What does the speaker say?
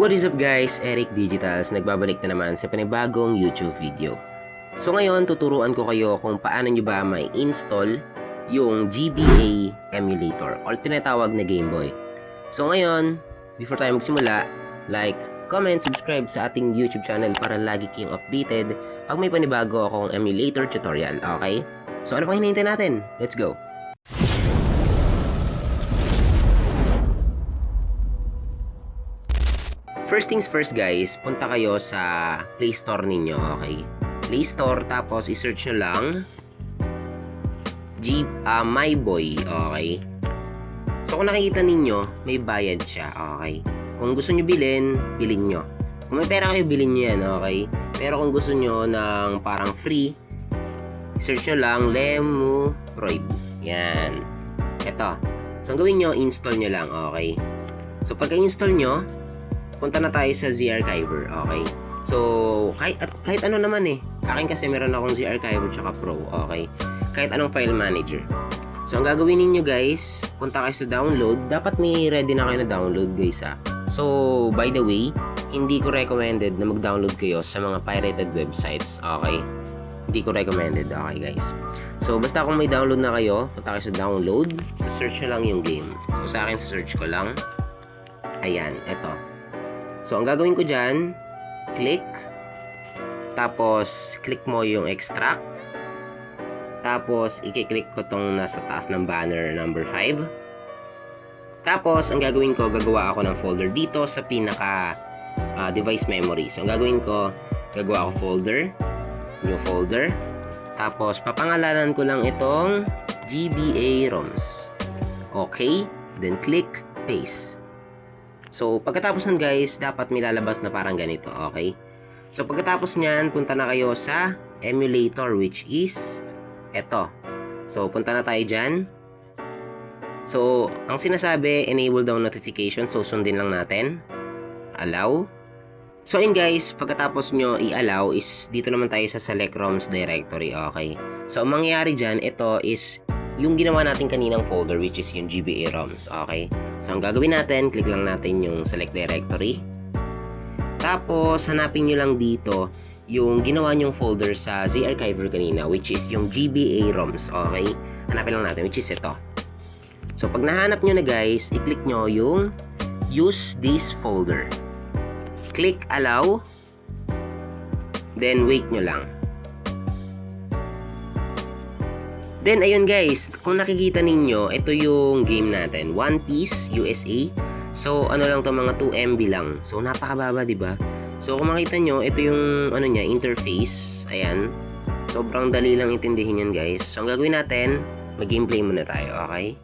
What is up guys? Eric Digitals, nagbabalik na naman sa panibagong YouTube video. So ngayon, tuturuan ko kayo kung paano nyo ba may install yung GBA emulator or tinatawag na Game Boy. So ngayon, before tayo magsimula, like, comment, subscribe sa ating YouTube channel para lagi kayong updated pag may panibago akong emulator tutorial, okay? So ano pang hinihintay natin? Let's go! First things first guys, punta kayo sa Play Store ninyo, okay? Play Store, tapos i-search nyo lang MyBoy, okay? So kung nakikita ninyo, may bayad siya, okay? Kung gusto nyo bilhin nyo. Kung may pera kayo, bilhin nyo yan, okay? Pero kung gusto nyo ng parang free, search nyo lang Lemuroid. Yan. Ito. So ang gawin nyo, install nyo lang, okay? So pagka-install nyo, punta na tayo sa Z-Archiver, okay? So, kahit ano naman eh. Akin kasi meron akong Z-Archiver tsaka Pro, okay? Kahit anong file manager. So, ang gagawin ninyo guys, punta kayo sa download. Dapat may ready na kayo na download guys ah. So, by the way, hindi ko recommended na mag-download kayo sa mga pirated websites, okay? Hindi ko recommended, okay guys? So, basta kung may download na kayo, punta kayo sa download, search nyo lang yung game. So, sa akin, sa search ko lang. Ayan, eto. So, ang gagawin ko dyan, click, tapos, click mo yung extract, tapos, i-click ko tong nasa taas ng banner number 5, tapos, ang gagawin ko, gagawa ako ng folder dito sa pinaka device memory. So, ang gagawin ko, gagawa ako folder, new folder, tapos, papangalanan ko lang itong GBA ROMs. Okay, then click paste. So, pagkatapos nun guys, dapat may lalabas na parang ganito, okay? So, pagkatapos nyan, punta na kayo sa emulator, which is eto. So, punta na tayo dyan. So, ang sinasabi, enable daw notification. So, sundin lang natin. Allow. So, yun guys, pagkatapos nyo i-allow is dito naman tayo sa select ROMs directory, okay? So, ang mangyayari dyan, ito is yung ginawa natin kaninang folder, which is yung GBA ROMs, okay? So, ang gagawin natin, click lang natin yung select directory. Tapos, hanapin nyo lang dito yung ginawa nyong folder sa Z-Archiver kanina, which is yung GBA ROMs, okay? Hanapin lang natin, which is ito. So, pag nahanap nyo na guys, i-click nyo yung use this folder. Click allow. Then, wait nyo lang. Then, ayun guys, kung nakikita ninyo, ito yung game natin, One Piece USA. So, ano lang to, mga 2 MB lang. So, napakababa, di ba? So, kung makita nyo, ito yung, ano niya, interface. Ayan. Sobrang dali lang intindihin yan, guys. So, ang gagawin natin, mag-gameplay muna tayo, okay?